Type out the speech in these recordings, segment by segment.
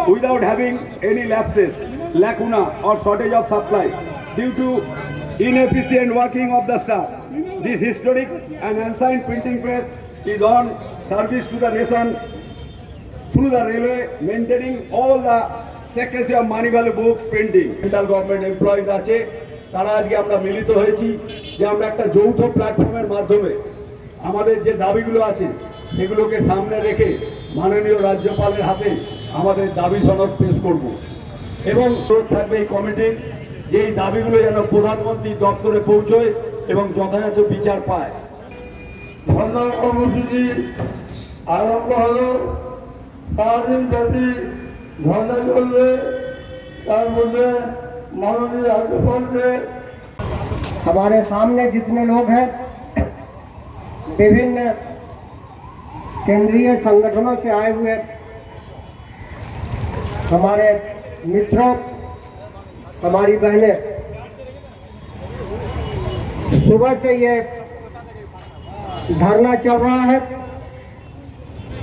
without having any lapses, lacuna or shortage of supply due to inefficient working of the staff. This historic and ancient printing press is on service to the nation through the railway, maintaining all the secrecy of money value book printing. Central government employees আছে তারা আজকে আমরা মিলিত হয়েছি যে আমরা একটা যৌথ প্ল্যাটফর্মের মাধ্যমে আমাদের যে দাবিগুলো আছে সেগুলোকে সামনে রেখে মাননীয় রাজ্যপালের হাতে আমাদের দাবি সনদ পেশ করব এবং থাকবে এই কমিটির যে এই দাবিগুলো যেন প্রধানমন্ত্রী দপ্তরে পৌঁছয় এবং যথাযথ বিচার পায়। ধর্ণা কর্মসূচি আরম্ভ হলো, সারাদিন ব্যাপী ধর্ণা চলবে। তার মধ্যে माननीय राज्यपाल ने हमारे सामने जितने लोग हैं विभिन्न केंद्रीय संगठनों से आए हुए हमारे मित्रों, हमारी बहनें, सुबह से ये धरना चल रहा है।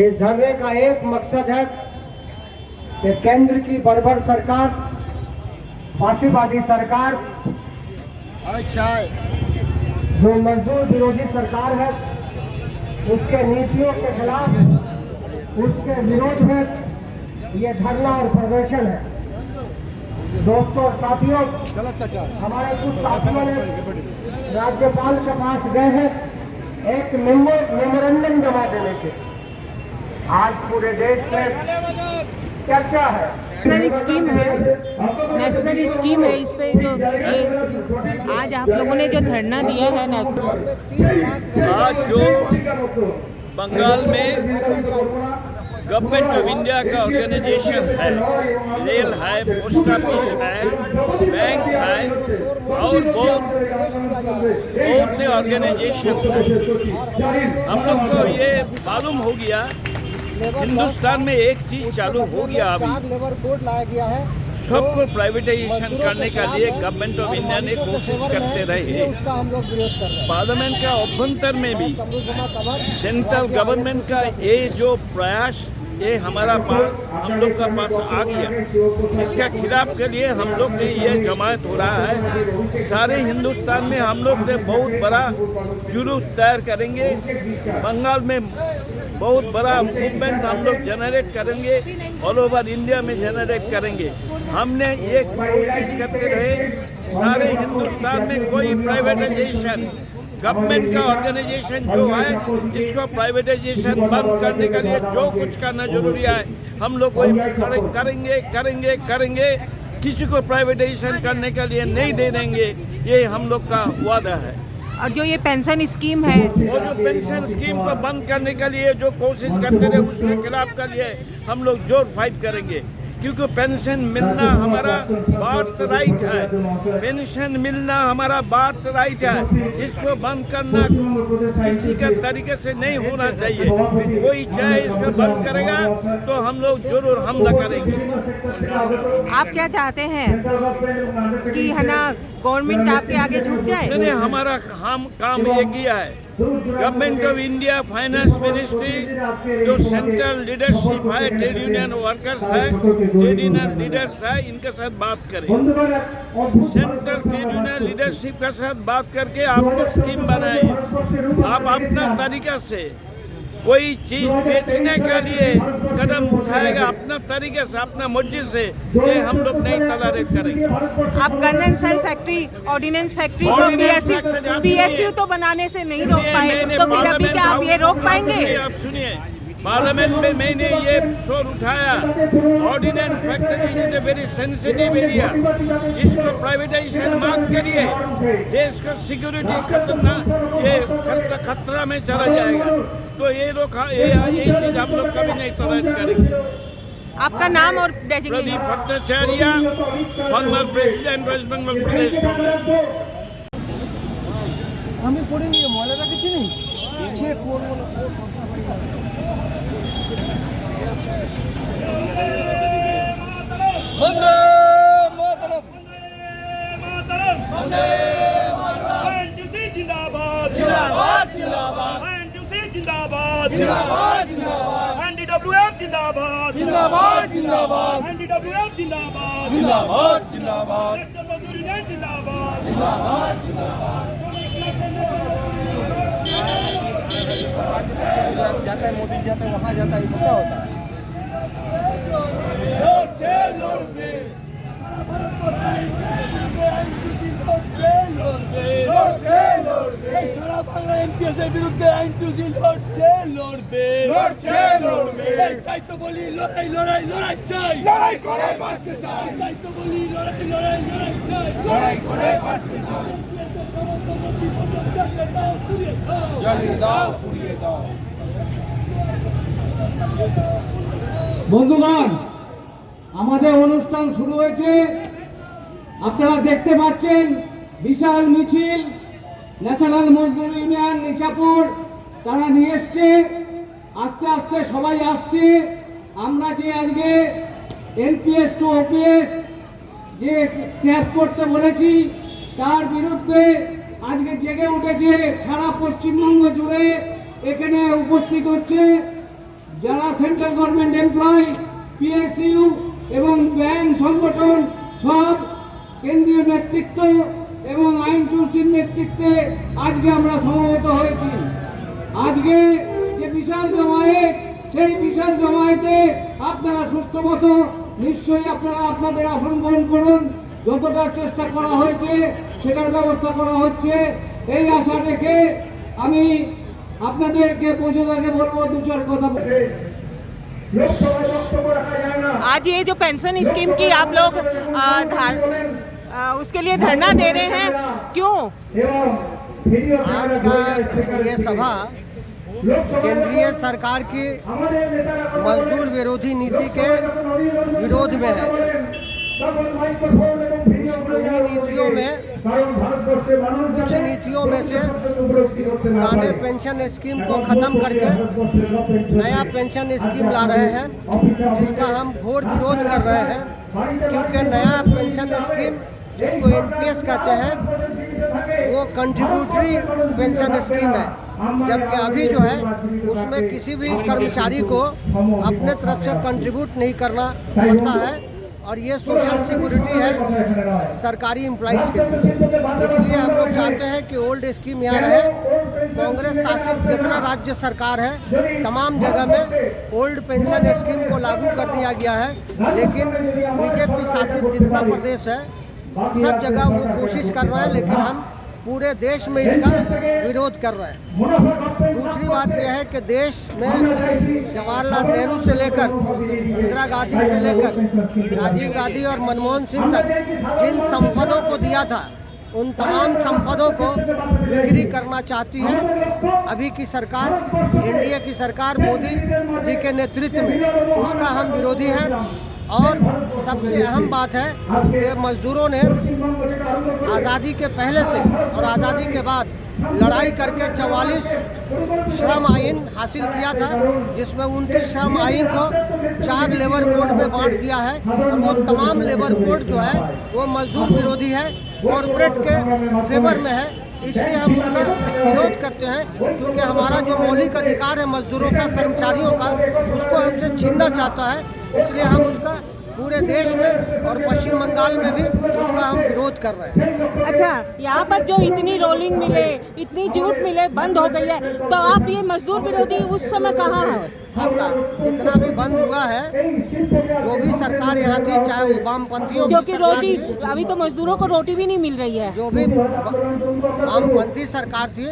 इस धरने का एक मकसद है कि केंद्र की बर्बर सरकार, फांसीवादी सरकार, जो मजदूर विरोधी सरकार है, उसके नीतियों के खिलाफ, उसके विरोध में ये धरना और प्रदर्शन है। दोस्तों और साथियों, हमारे कुछ साथियों ने राज्यपाल के पास गए हैं एक मेमोरेंडम जमा देने के। आज पूरे देश में चर्चा है, नेशनल स्कीम है। इस पे जो ये आज आप लोगों ने जो धरना दिया है नेशनल, आज जो बंगाल में गवर्नमेंट ऑफ इंडिया का ऑर्गेनाइजेशन है, रेल है, पोस्ट ऑफिस है, बैंक है और बहुत ऑर्गेनाइजेशन है। हम लोग को ये मालूम हो गया हिंदुस्तान में एक चीज चालू हो गया, अभी लेबर कोड लाया गया है। सबको प्राइवेटाइजेशन करने का लिए गवर्नमेंट ऑफ इंडिया ने कोशिश करते रहे। उसका हम लोग विरोध कर रहे हैं। पार्लियामेंट का अभ्यंतर में भी सेंट्रल गवर्नमेंट का ये जो प्रयास ये हमारा पास हम लोग का पास आ गया, इसका खिलाफ के लिए हम लोग ने ये जमात हो रहा है। सारे हिंदुस्तान में हम लोग ने बहुत बड़ा जुलूस तैयार करेंगे। बंगाल में बहुत बड़ा मूवमेंट हम लोग जनरेट करेंगे, ऑल ओवर इंडिया में जनरेट करेंगे। हमने ये कोशिश करते रहे सारे हिंदुस्तान में कोई प्राइवेटाइजेशन, गवर्नमेंट का ऑर्गेनाइजेशन जो है इसको प्राइवेटाइजेशन बंद करने के लिए जो कुछ करना जरूरी है हम लोग वही करेंगे। किसी को प्राइवेटाइजेशन करने के लिए नहीं दे देंगे, ये हम लोग का वादा है। और जो ये पेंशन स्कीम है, वो जो पेंशन स्कीम को बंद करने के लिए जो कोशिश करते रहे उसके खिलाफ के लिए हम लोग जोर फाइट करेंगे, क्योंकि पेंशन मिलना हमारा बर्थ राइट है। पेंशन मिलना हमारा बर्थ राइट है। इसको बंद करना किसी के तरीके से नहीं होना चाहिए। कोई चाहे इसको बंद करेगा तो हम लोग जरूर हमला करेंगे। आप क्या चाहते हैं कि है ना गवर्नमेंट आपके आगे झुक जाए? नहीं, हमारा हम काम ये किया है, government of India, finance ministry, जो सेंट्रल लीडरशिप है, ट्रेड यूनियन वर्कर्स है, ट्रेड यूनियन लीडर्स है, इनके साथ बात करें। सेंट्रल ट्रेड यूनियन लीडरशिप के साथ बात करके आपको स्कीम बनाए। आप अपना तरीका से कोई चीज बेचने के लिए कदम उठाएगा अपना तरीके से, अपना मर्जी से, ये हम लोग नहीं टॉलरेट करेंगे। आप gun and shell factory, ordnance factory को PSU तो बनाने से नहीं रोक पाए, तो फिर अभी क्या आप ये रोक पाएंगे? आप सुनिए, पार्लियामेंट में मैंने ये शोर उठाया, ordnance factory is a very sensitive area, इसको प्राइवेटाइजेशन मत करिए, देश को सिक्योरिटी खतरा में चला जाएगा। तो ये लोग ये चीज हम लोग कभी नहीं टॉलरेट करेंगे। आपका नाम और प्रदीप भट्टाचार्य, फॉर्मर प्रेसिडेंट वेस्ट बंगाल प्रदेश कांग्रेस। আমি পড়ে নিয়ে ময়লাটা কিছু নেই পিছিয়ে করবো না। বন্দে মাতরম, বন্দে মাতরম, এনডিসি জিন্দাবাদ, জিন্দাবাদ, জিন্দাবাদ, এনডিসি জিন্দাবাদ, জিন্দাবাদ, জিন্দাবাদ, এনডিডব্লিউএফ জিন্দাবাদ, জিন্দাবাদ, জিন্দাবাদ। जिंदाबाद जिंदाबाद जिंदाबाद सेंट्रल मजदूर यूनियन जिंदाबाद जिंदाबाद जिंदाबाद जाता है मोदी जाता है वहाँ जाता है ऐसा क्या होता है সারা বাংলা এমপিএসের বিরুদ্ধে আইন টুজি লড়ছে লড়বে তাই তো বলি লড়াই লড়াই লড়াই চাই লড়াই করে বাঁচতে চাই তাই তো বলি লড়াই লড়াই লড়াই চাই লড়াই করে বাঁচতে চাই জ্বালিয়ে দাও পুড়িয়ে দাও বন্ধুগণ, আমাদের অনুষ্ঠান শুরু হয়েছে। আপনারা দেখতে পাচ্ছেন বিশাল মিছিল ন্যাশনাল মজদুর ইউনিয়ন নিচাপুর তারা নিয়ে এসছে। আস্তে আস্তে সবাই আসছে। আমরা যে আজকে এনপিএস টু ওপিএস যে স্ক্র্যাপ করতে বলেছি তার বিরুদ্ধে আজকে জেগে উঠেছে সারা পশ্চিমবঙ্গ জুড়ে। এখানে উপস্থিত হচ্ছে যারা সেন্ট্রাল গভর্নমেন্ট এমপ্লয়, পিএসইউ এবং ব্যাংক সংগঠন সব কেন্দ্রীয় নেতৃত্ব এবং আইন টুসির নেতৃত্বে আজকে আমরা সমবেত হয়েছি। আজকে যে বিশাল জমায়েত, সেই বিশাল জমায়েতে আপনারা সুষ্ঠুমত নিশ্চয়ই আপনারা আপনাদের আসন গ্রহণ করুন। যতটা চেষ্টা করা হয়েছে সেটার ব্যবস্থা করা হচ্ছে। এই আশা রেখে আমি আপনাদেরকে বোঝাকে বলবো দু চার কথা। आज ये जो पेंशन स्कीम की आप लोग उसके लिए धरना दे रहे हैं, क्यों? आज का ये सभा केंद्रीय सरकार की मजदूर विरोधी नीति के विरोध में है। कुछ नीतियों में से पुराने पेंशन स्कीम को ख़त्म करके नया पेंशन स्कीम ला रहे हैं, जिसका हम घोर विरोध कर रहे हैं। क्योंकि नया पेंशन स्कीम जिसको एनपीएस कहते हैं वो कंट्रीब्यूटरी पेंशन स्कीम है, जबकि अभी जो है उसमें किसी भी कर्मचारी को अपने तरफ से कंट्रीब्यूट नहीं करना पड़ता है और ये सोशल सिक्योरिटी है सरकारी एम्प्लॉइज़ के लिए। इसलिए हम लोग चाहते हैं कि ओल्ड स्कीम यहाँ रहे। कांग्रेस शासित जितना राज्य सरकार है तमाम जगह में ओल्ड पेंशन स्कीम को लागू कर दिया गया है, लेकिन बीजेपी शासित जितना प्रदेश है सब जगह वो कोशिश कर रहे हैं, लेकिन हम पूरे देश में इसका विरोध कर रहे हैं। दूसरी बात यह है कि देश में जवाहरलाल नेहरू से लेकर इंदिरा गांधी से लेकर राजीव गांधी और मनमोहन सिंह तक जिन संपदों को दिया था उन तमाम संपदों को बिक्री करना चाहती है अभी की सरकार, एनडीए की सरकार मोदी जी के नेतृत्व में। उसका हम विरोधी हैं। और सबसे अहम बात है कि मजदूरों ने आज़ादी के पहले से और आज़ादी के बाद लड़ाई करके 44 श्रम आइन हासिल किया था, जिसमें 29 श्रम आइन को 4 लेबर कोड में बांट दिया है। और वो तमाम लेबर कोड जो है वो मजदूर विरोधी है, कॉरपोरेट के फेवर में है। इसलिए हम उसका विरोध करते हैं, क्योंकि हमारा जो मौलिक अधिकार है मजदूरों का, कर्मचारियों का, उसको हमसे छीनना चाहता है। इसलिए हम उसका पूरे देश में और पश्चिम बंगाल में भी उसका हम विरोध कर रहे हैं। अच्छा, यहाँ पर जो इतनी रोलिंग मिले, इतनी झूठ मिले, बंद हो गई है, तो आप ये मजदूर विरोधी उस समय कहाँ है आपका? जितना भी बंद हुआ है, जो भी सरकार यहाँ थी, चाहे वो वामपंथियों की क्योंकि सरकार रोटी थी, अभी तो मजदूरों को रोटी भी नहीं मिल रही है। जो भी वामपंथी सरकार थी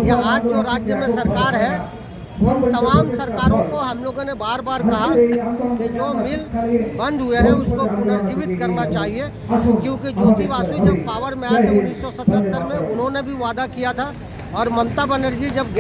या आज जो राज्य में सरकार है, उन तमाम सरकारों को हम लोगों ने बार बार कहा कि जो मिल बंद हुए हैं उसको पुनर्जीवित करना चाहिए। क्योंकि ज्योति बासु जब पावर में आए थे 1977 में, उन्होंने भी वादा किया था, और ममता बनर्जी जब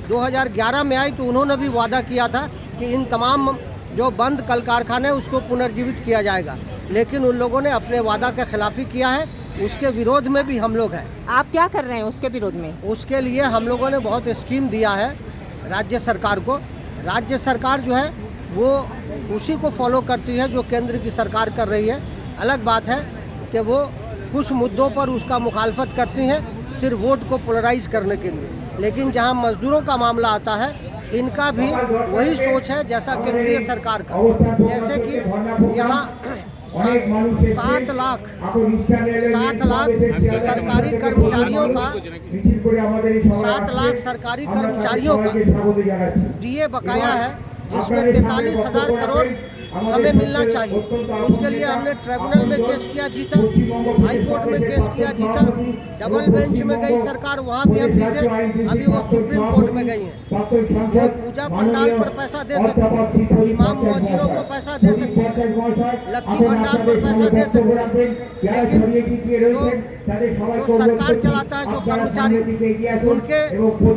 2011 में आई तो उन्होंने भी वादा किया था कि इन तमाम जो बंद कल कारखाने उसको पुनर्जीवित किया जाएगा। लेकिन उन लोगों ने अपने वादा के खिलाफी किया है। उसके विरोध में भी हम लोग हैं। आप क्या कर रहे हैं उसके विरोध में? उसके लिए हम लोगों ने बहुत स्कीम दिया है राज्य सरकार को। राज्य सरकार जो है वो उसी को फॉलो करती है जो केंद्र की सरकार कर रही है। अलग बात है कि वो कुछ मुद्दों पर उसका मुखालफत करती हैं, सिर्फ वोट को पोलराइज करने के लिए। लेकिन जहां मजदूरों का मामला आता है, इनका भी वही सोच है जैसा केंद्रीय सरकार का। जैसे कि यहाँ 7 लाख सरकारी कर्मचारियों का 7 लाख सरकारी कर्मचारियों का डीए बकाया है, जिसमें 43,000 करोड़ हमें मिलना चाहिए। उसके लिए हमने ट्रिब्यूनल में केस किया, जीता, हाई कोर्ट में केस किया, जीता, डबल बेंच में गई सरकार, वहाँ भी हम जीते, अभी वो सुप्रीम कोर्ट में गई हैं। वो पूजा पंडाल पर पैसा दे सकते हैं, इमाम मौजिनों को पैसा दे सकते हैं, लक्की भंडार पर पैसा दे सकते हैं, लेकिन जो सरकार चलाता है, जो कर्मचारी, उनके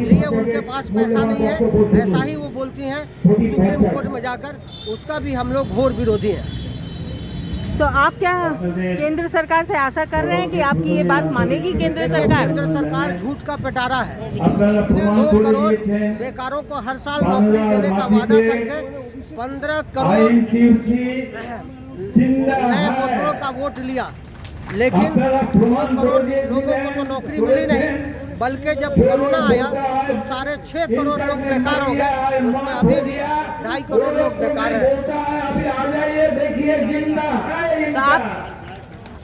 लिए उनके पास पैसा नहीं है, ऐसा ही वो बोलती हैं सुप्रीम कोर्ट में जाकर। उसका भी हम लोग घोर विरोधी हैं। तो आप क्या केंद्र सरकार से आशा कर रहे हैं कि आपकी ये बात मानेगी केंद्र सरकार? केंद्र सरकार झूठ का पिटारा है। 2 करोड़ बेकारों को हर साल नौकरी देने का वादा करके 15 करोड़ नए वोटरों का वोट लिया, लेकिन 2 करोड़ लोगों को तो नौकरी मिली नहीं, बल्कि जब कोरोना आया तो 6.5 करोड़ लोग बेकार हो गए। उसमें अभी भी 2.5 करोड़ लोग बेकार हैं। तो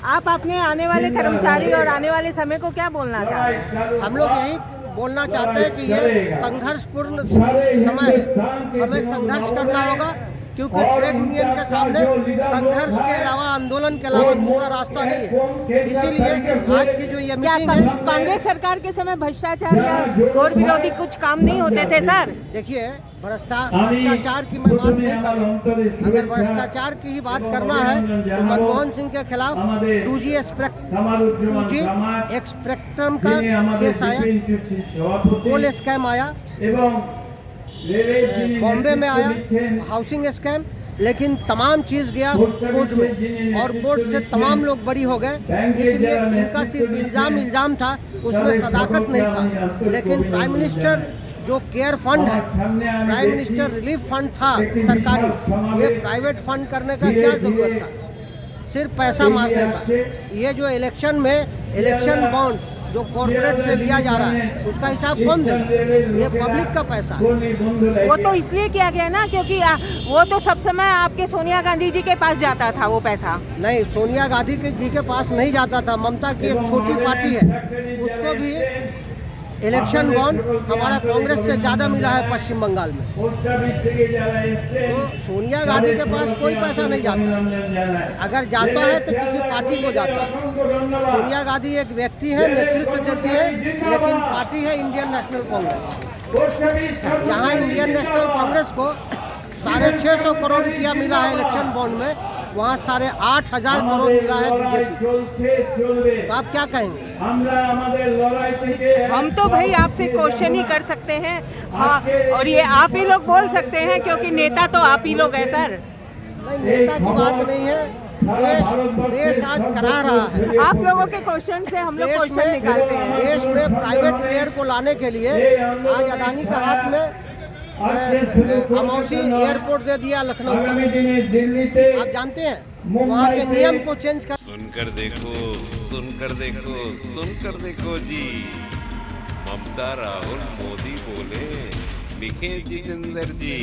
आप अपने आने वाले कर्मचारी और आने वाले समय को क्या बोलना चाहते हैं? हम लोग यही बोलना चाहते हैं कि ये संघर्षपूर्ण समय है, हमें संघर्ष करना होगा, क्योंकि ट्रेड यूनियन के सामने संघर्ष के अलावा, आंदोलन के अलावा दूसरा रास्ता नहीं है। इसीलिए आज की जो ये मीटिंग है, कांग्रेस सरकार के समय भ्रष्टाचार या और विरोधी कुछ काम नहीं होते थे सर? देखिए, भ्रष्टाचार की मैं बात नहीं कर रहा हूँ। अगर भ्रष्टाचार की ही बात करना है तो मनमोहन सिंह के खिलाफ 2G एक्सपेक्ट्रम का केस आया, कोल स्कैम आया, बॉम्बे में आया हाउसिंग स्कैम, लेकिन तमाम चीज़ गया कोर्ट में और कोर्ट से तमाम लोग बरी हो गए। इसलिए इनका सिर्फ इल्ज़ाम था, उसमें सदाकत नहीं था। लेकिन प्राइम मिनिस्टर जो केयर फंड है, प्राइम मिनिस्टर रिलीफ फंड था सरकारी, ये प्राइवेट फंड करने का क्या ज़रूरत था? सिर्फ पैसा मारने का। ये जो इलेक्शन में इलेक्शन बॉन्ड जो कॉर्पोरेट से लिया जा रहा है, उसका हिसाब कौन देगा? ये पब्लिक का पैसा है। वो तो इसलिए किया गया ना क्योंकि वो तो सब समय आपके सोनिया गांधी जी के पास जाता था वो पैसा। नहीं, सोनिया गांधी जी के पास नहीं जाता था। ममता की एक छोटी पार्टी है, उसको भी इलेक्शन बॉन्ड हमारा कांग्रेस से ज़्यादा मिला है पश्चिम बंगाल में। तो सोनिया गांधी के पास कोई पैसा नहीं जाता, अगर जाता है तो किसी पार्टी को जाता है। सोनिया गांधी एक व्यक्ति है, नेतृत्व देती है, लेकिन पार्टी है इंडियन नेशनल कांग्रेस। जहाँ इंडियन नेशनल कांग्रेस को 650 करोड़ रुपया मिला है इलेक्शन बॉन्ड में, वहाँ 8,500 करोड़ मिला है बीजेपी। तो आप क्या कहेंगे? हम तो भाई आपसे क्वेश्चन ही कर सकते हैं, हाँ, और ये आप ही लोग बोल सकते हैं क्योंकि नेता तो आप ही लोग हैं सर। नहीं, नेता की बात नहीं है। देश आज करा रहा है। आप लोगों के क्वेश्चन से हम लोग क्वेश्चन निकालते हैं। देश में प्राइवेट प्लेयर को लाने के लिए आज अदानी का हाथ में अमौसी एयरपोर्ट दे दिया लखनऊ का। आप जानते हैं वहाँ के नियम को चेंज कर। सुनकर देखो जी, ममता, राहुल, मोदी बोले, लिखे जितेंद्र जी।